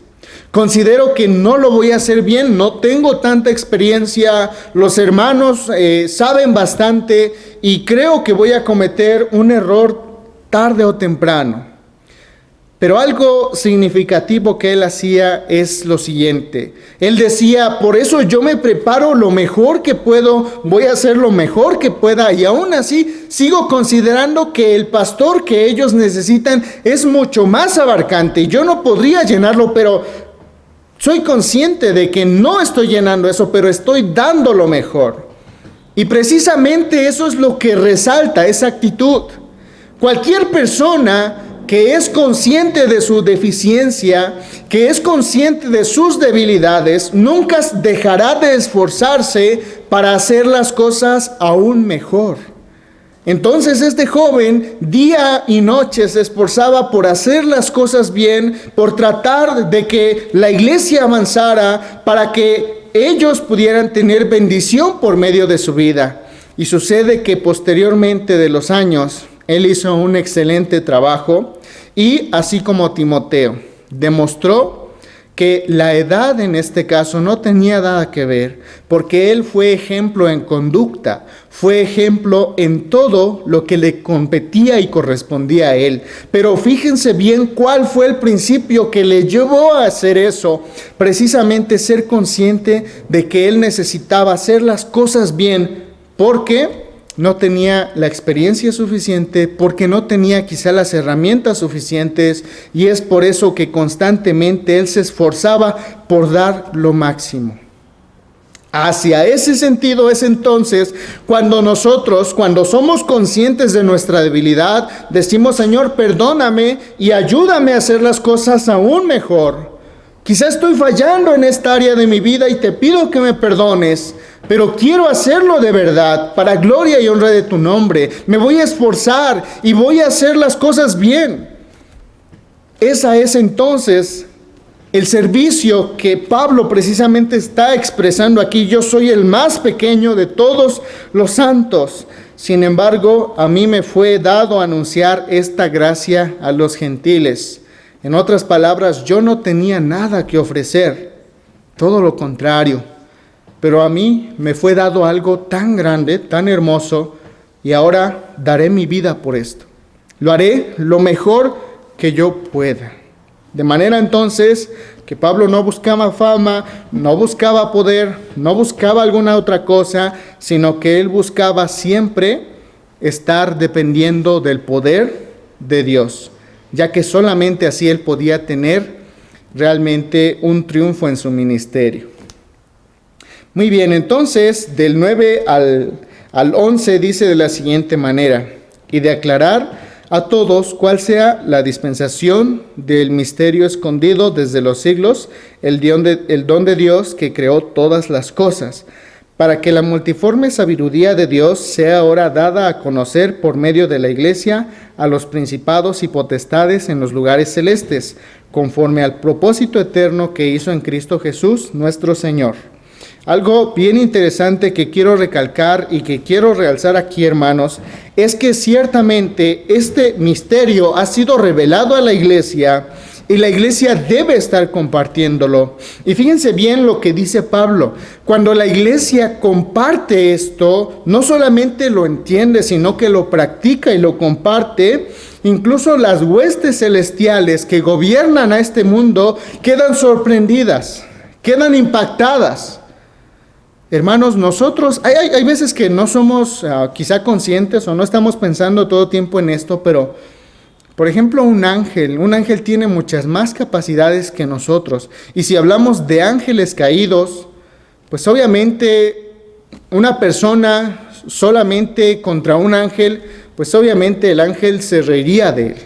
B: Considero que no lo voy a hacer bien, no tengo tanta experiencia, los hermanos saben bastante y creo que voy a cometer un error tarde o temprano. Pero algo significativo que él hacía es lo siguiente. Él decía, por eso yo me preparo lo mejor que puedo, voy a hacer lo mejor que pueda y aún así sigo considerando que el pastor que ellos necesitan es mucho más abarcante y yo no podría llenarlo, pero soy consciente de que no estoy llenando eso, pero estoy dando lo mejor. Y precisamente eso es lo que resalta esa actitud. Cualquier persona que es consciente de su deficiencia, que es consciente de sus debilidades, nunca dejará de esforzarse para hacer las cosas aún mejor. Entonces este joven día y noche se esforzaba por hacer las cosas bien, por tratar de que la iglesia avanzara, para que ellos pudieran tener bendición por medio de su vida. Y sucede que posteriormente de los años, él hizo un excelente trabajo y así como Timoteo demostró que la edad en este caso no tenía nada que ver, porque él fue ejemplo en conducta, fue ejemplo en todo lo que le competía y correspondía a él. Pero fíjense bien cuál fue el principio que le llevó a hacer eso, precisamente ser consciente de que él necesitaba hacer las cosas bien, porque no tenía la experiencia suficiente, porque no tenía quizá las herramientas suficientes, y es por eso que constantemente él se esforzaba por dar lo máximo. Hacia ese sentido es entonces cuando somos conscientes de nuestra debilidad, decimos: Señor, perdóname y ayúdame a hacer las cosas aún mejor. Quizá estoy fallando en esta área de mi vida y te pido que me perdones, pero quiero hacerlo de verdad, para gloria y honra de tu nombre. Me voy a esforzar y voy a hacer las cosas bien. Esa es entonces El servicio que Pablo precisamente está expresando aquí, yo soy el más pequeño de todos los santos. Sin embargo, a mí me fue dado anunciar esta gracia a los gentiles. En otras palabras, yo no tenía nada que ofrecer, todo lo contrario. Pero a mí me fue dado algo tan grande, tan hermoso, y ahora daré mi vida por esto. Lo haré lo mejor que yo pueda. De manera entonces que Pablo no buscaba fama, no buscaba poder, no buscaba alguna otra cosa, sino que él buscaba siempre estar dependiendo del poder de Dios, ya que solamente así él podía tener realmente un triunfo en su ministerio. Muy bien, entonces del 9 al 11 dice de la siguiente manera: y de aclarar a todos cuál sea la dispensación del misterio escondido desde los siglos, el don de Dios que creó todas las cosas, para que la multiforme sabiduría de Dios sea ahora dada a conocer por medio de la Iglesia a los principados y potestades en los lugares celestes, conforme al propósito eterno que hizo en Cristo Jesús, nuestro Señor. Algo bien interesante que quiero recalcar y que quiero realzar aquí, hermanos, es que ciertamente este misterio ha sido revelado a la iglesia y la iglesia debe estar compartiéndolo. Y fíjense bien lo que dice Pablo: cuando la iglesia comparte esto, no solamente lo entiende, sino que lo practica y lo comparte. Incluso las huestes celestiales que gobiernan a este mundo quedan sorprendidas, quedan impactadas. Hermanos, nosotros, hay veces que no somos quizá conscientes o no estamos pensando todo tiempo en esto, pero, por ejemplo, un ángel tiene muchas más capacidades que nosotros. Y si hablamos de ángeles caídos, pues obviamente una persona solamente contra un ángel, pues obviamente el ángel se reiría de él.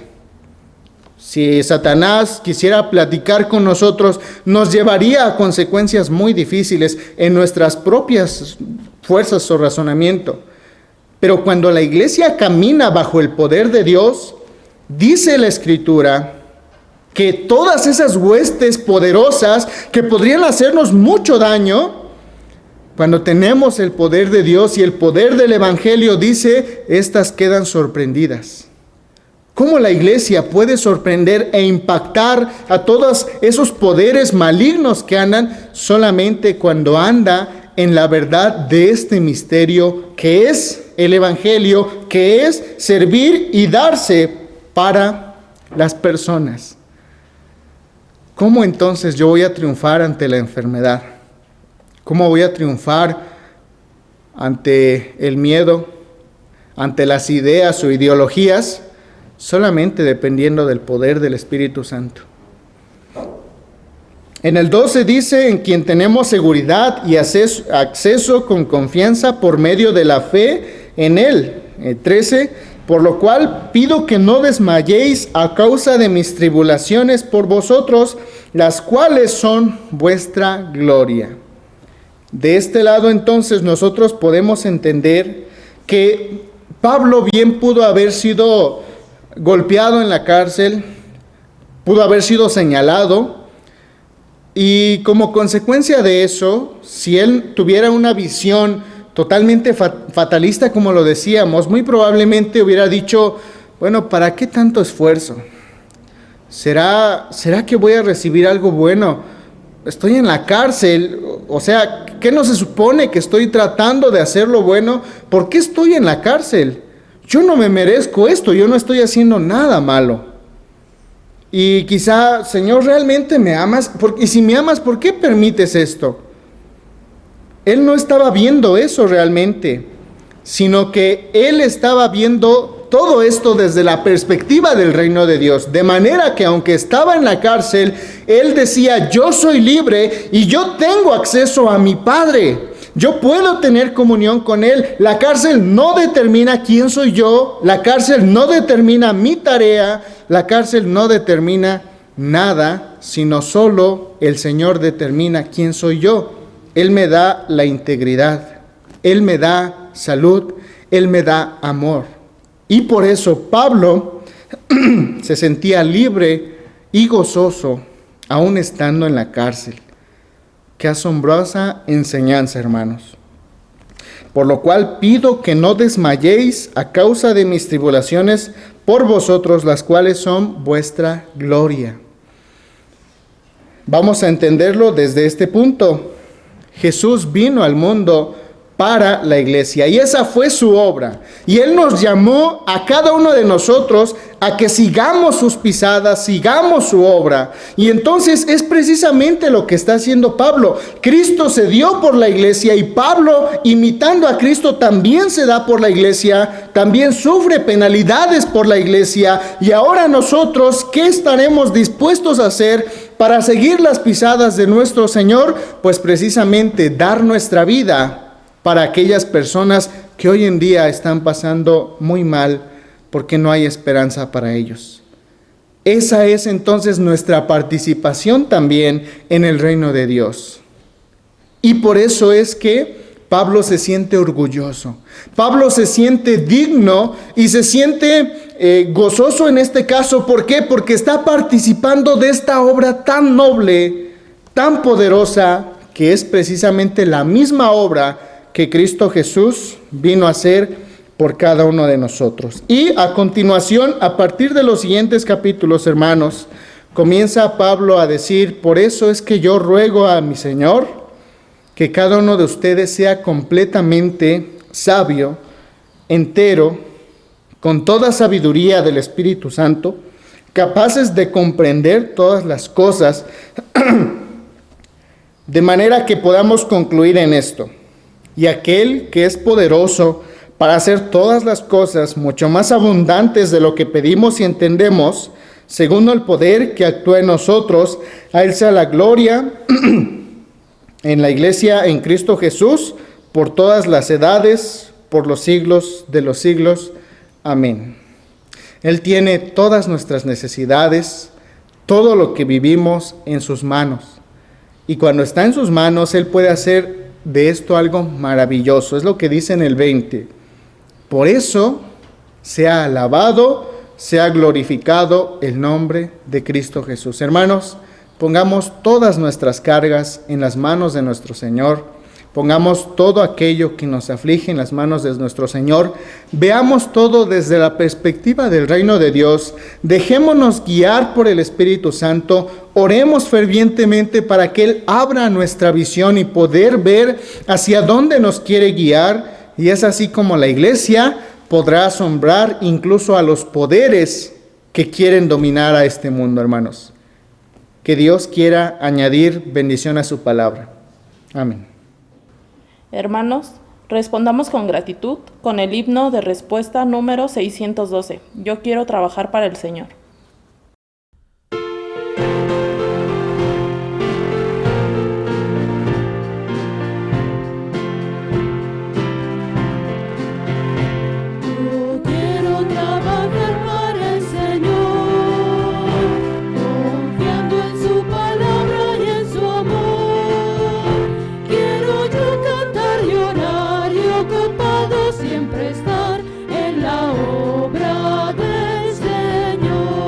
B: Si Satanás quisiera platicar con nosotros, nos llevaría a consecuencias muy difíciles en nuestras propias fuerzas o razonamiento. Pero cuando la iglesia camina bajo el poder de Dios, dice la Escritura que todas esas huestes poderosas que podrían hacernos mucho daño, cuando tenemos el poder de Dios y el poder del Evangelio, dice, estas quedan sorprendidas. ¿Cómo la iglesia puede sorprender e impactar a todos esos poderes malignos que andan? Solamente cuando anda en la verdad de este misterio que es el Evangelio, que es servir y darse para las personas. ¿Cómo entonces yo voy a triunfar ante la enfermedad? ¿Cómo voy a triunfar ante el miedo, ante las ideas o ideologías? Solamente dependiendo del poder del Espíritu Santo. En el 12 dice: en quien tenemos seguridad y acceso con confianza por medio de la fe en Él. El 13: por lo cual pido que no desmayéis a causa de mis tribulaciones por vosotros, las cuales son vuestra gloria. De este lado entonces nosotros podemos entender que Pablo bien pudo haber sido golpeado en la cárcel, pudo haber sido señalado, y como consecuencia de eso, si él tuviera una visión totalmente fatalista, como lo decíamos, muy probablemente hubiera dicho: bueno, ¿para qué tanto esfuerzo? ¿Será que voy a recibir algo bueno? Estoy en la cárcel, o sea, ¿qué no se supone que estoy tratando de hacer lo bueno? ¿Por qué estoy en la cárcel? Yo no me merezco esto, yo no estoy haciendo nada malo. Y quizá: Señor, ¿realmente me amas? Y si me amas, ¿por qué permites esto? Él no estaba viendo eso realmente, sino que él estaba viendo todo esto desde la perspectiva del reino de Dios. De manera que aunque estaba en la cárcel, él decía: yo soy libre y yo tengo acceso a mi Padre. Yo puedo tener comunión con Él. La cárcel no determina quién soy yo. La cárcel no determina mi tarea. La cárcel no determina nada, sino solo el Señor determina quién soy yo. Él me da la integridad. Él me da salud. Él me da amor. Y por eso Pablo se sentía libre y gozoso aún estando en la cárcel. Qué asombrosa enseñanza, hermanos. Por lo cual pido que no desmayéis a causa de mis tribulaciones por vosotros, las cuales son vuestra gloria. Vamos a entenderlo desde este punto. Jesús vino al mundo para la iglesia y esa fue su obra. Y Él nos llamó a cada uno de nosotros a que sigamos sus pisadas, sigamos su obra. Y entonces es precisamente lo que está haciendo Pablo. Cristo se dio por la iglesia y Pablo, imitando a Cristo, también se da por la iglesia, también sufre penalidades por la iglesia. Y ahora nosotros, ¿qué estaremos dispuestos a hacer para seguir las pisadas de nuestro Señor? Pues precisamente dar nuestra vida para aquellas personas que hoy en día están pasando muy mal porque no hay esperanza para ellos. Esa es entonces nuestra participación también en el reino de Dios. Y por eso es que Pablo se siente orgulloso. Pablo se siente digno y se siente gozoso en este caso. ¿Por qué? Porque está participando de esta obra tan noble, tan poderosa, que es precisamente la misma obra que Cristo Jesús vino a hacer por cada uno de nosotros. Y a continuación, a partir de los siguientes capítulos, hermanos, comienza Pablo a decir: por eso es que yo ruego a mi Señor que cada uno de ustedes sea completamente sabio, entero, con toda sabiduría del Espíritu Santo, capaces de comprender todas las cosas, de manera que podamos concluir en esto. Y aquel que es poderoso para hacer todas las cosas mucho más abundantes de lo que pedimos y entendemos, según el poder que actúa en nosotros, a Él sea la gloria en la iglesia en Cristo Jesús, por todas las edades, por los siglos de los siglos. Amén. Él tiene todas nuestras necesidades, todo lo que vivimos en sus manos. Y cuando está en sus manos, Él puede hacer de esto algo maravilloso. Es lo que dice en el 20. Por eso sea alabado, sea glorificado el nombre de Cristo Jesús. Hermanos, pongamos todas nuestras cargas en las manos de nuestro Señor. Pongamos todo aquello que nos aflige en las manos de nuestro Señor. Veamos todo desde la perspectiva del reino de Dios. Dejémonos guiar por el Espíritu Santo. Oremos fervientemente para que Él abra nuestra visión y poder ver hacia dónde nos quiere guiar. Y es así como la iglesia podrá asombrar incluso a los poderes que quieren dominar a este mundo, hermanos. Que Dios quiera añadir bendición a su palabra. Amén.
D: Hermanos, respondamos con gratitud con el himno de respuesta número 612. Yo quiero trabajar para el Señor.
E: Siempre estar en la obra del Señor.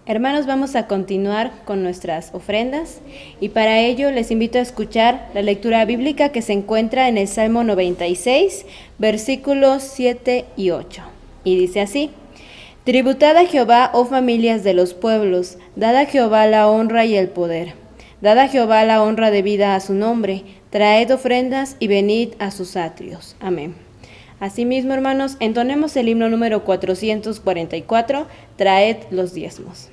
E: Hermanos, vamos a continuar con nuestras ofrendas y para ello les invito a escuchar la lectura bíblica que se encuentra en el Salmo 96, versículos 7 y 8. Y dice así: Tributad a Jehová, oh familias de los pueblos, dad a Jehová la honra y el poder. Dad a Jehová la honra debida a su nombre, traed ofrendas y venid a sus atrios. Amén. Asimismo, hermanos, entonemos el himno número 444, traed los diezmos.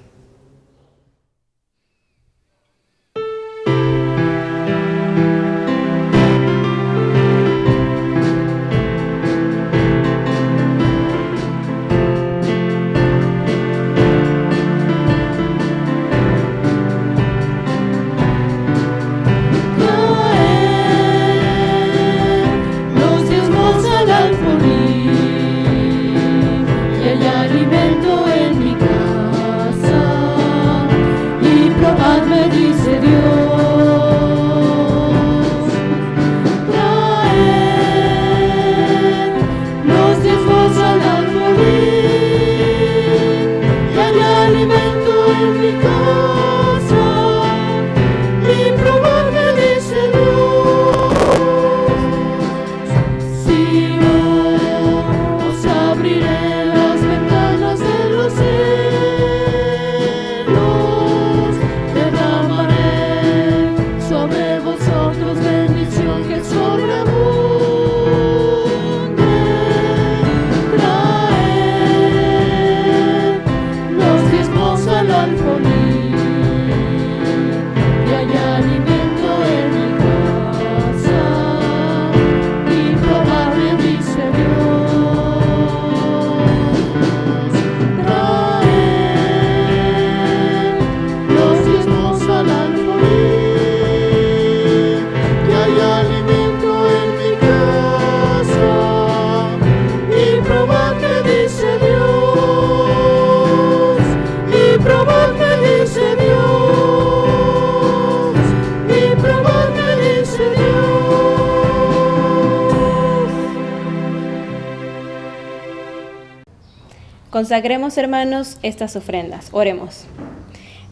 E: Consagremos, hermanos, estas ofrendas. Oremos.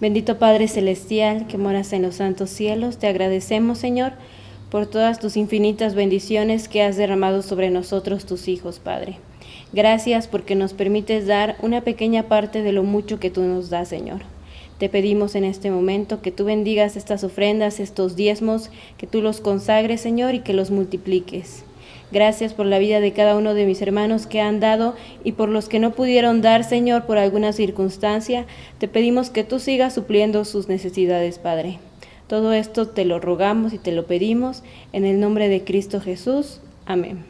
E: Bendito Padre Celestial, que moras en los santos cielos, te agradecemos, Señor, por todas tus infinitas bendiciones que has derramado sobre nosotros, tus hijos, Padre. Gracias porque nos permites dar una pequeña parte de lo mucho que tú nos das, Señor. Te pedimos en este momento que tú bendigas estas ofrendas, estos diezmos, que tú los consagres, Señor, y que los multipliques. Gracias por la vida de cada uno de mis hermanos que han dado y por los que no pudieron dar, Señor, por alguna circunstancia. Te pedimos que tú sigas supliendo sus necesidades, Padre. Todo esto te lo rogamos y te lo pedimos en el nombre de Cristo Jesús. Amén.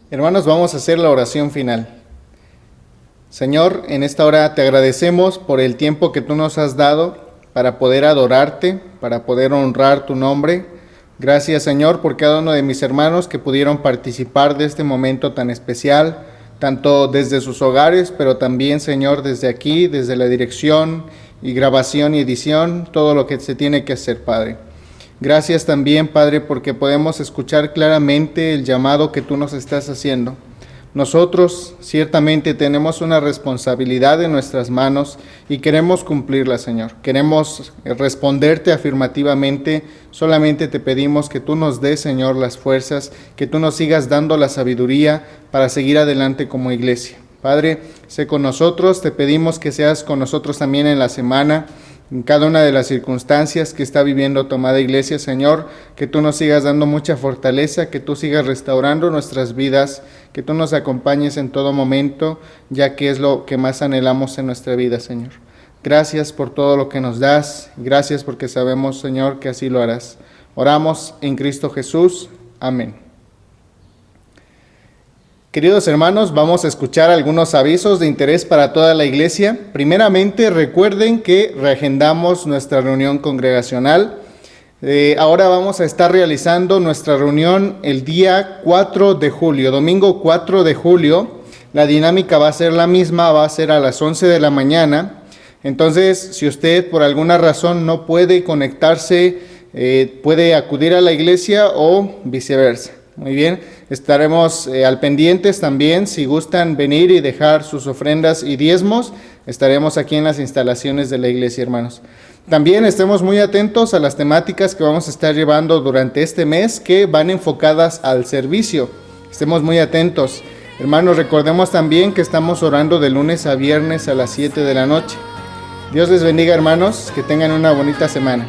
B: Hermanos, vamos a hacer la oración final. Señor, en esta hora te agradecemos por el tiempo que tú nos has dado para poder adorarte, para poder honrar tu nombre. Gracias, Señor, por cada uno de mis hermanos que pudieron participar de este momento tan especial, tanto desde sus hogares, pero también, Señor, desde aquí, desde la dirección y grabación y edición, todo lo que se tiene que hacer, Padre. Gracias también, Padre, porque podemos escuchar claramente el llamado que tú nos estás haciendo. Nosotros ciertamente tenemos una responsabilidad en nuestras manos y queremos cumplirla, Señor. Queremos responderte afirmativamente. Solamente te pedimos que tú nos des, Señor, las fuerzas, que tú nos sigas dando la sabiduría para seguir adelante como iglesia. Padre, sé con nosotros. Te pedimos que seas con nosotros también en la semana, en cada una de las circunstancias que está viviendo tu amada iglesia, Señor, que tú nos sigas dando mucha fortaleza, que tú sigas restaurando nuestras vidas, que tú nos acompañes en todo momento, ya que es lo que más anhelamos en nuestra vida, Señor. Gracias por todo lo que nos das, gracias porque sabemos, Señor, que así lo harás. Oramos en Cristo Jesús. Amén. Queridos hermanos, vamos a escuchar algunos avisos de interés para toda la iglesia. Primeramente, recuerden que reagendamos nuestra reunión congregacional. Ahora vamos a estar realizando nuestra reunión el día 4 de julio, domingo 4 de julio. La dinámica va a ser la misma, va a ser a las 11 de la mañana. Entonces, si usted por alguna razón no puede conectarse, puede acudir a la iglesia o viceversa. Muy bien. Estaremos al pendientes también, si gustan venir y dejar sus ofrendas y diezmos, estaremos aquí en las instalaciones de la iglesia, hermanos. También estemos muy atentos a las temáticas que vamos a estar llevando durante este mes que van enfocadas al servicio. Estemos muy atentos. Hermanos, recordemos también que estamos orando de lunes a viernes a las 7 de la noche. Dios les bendiga, hermanos, que tengan una bonita semana.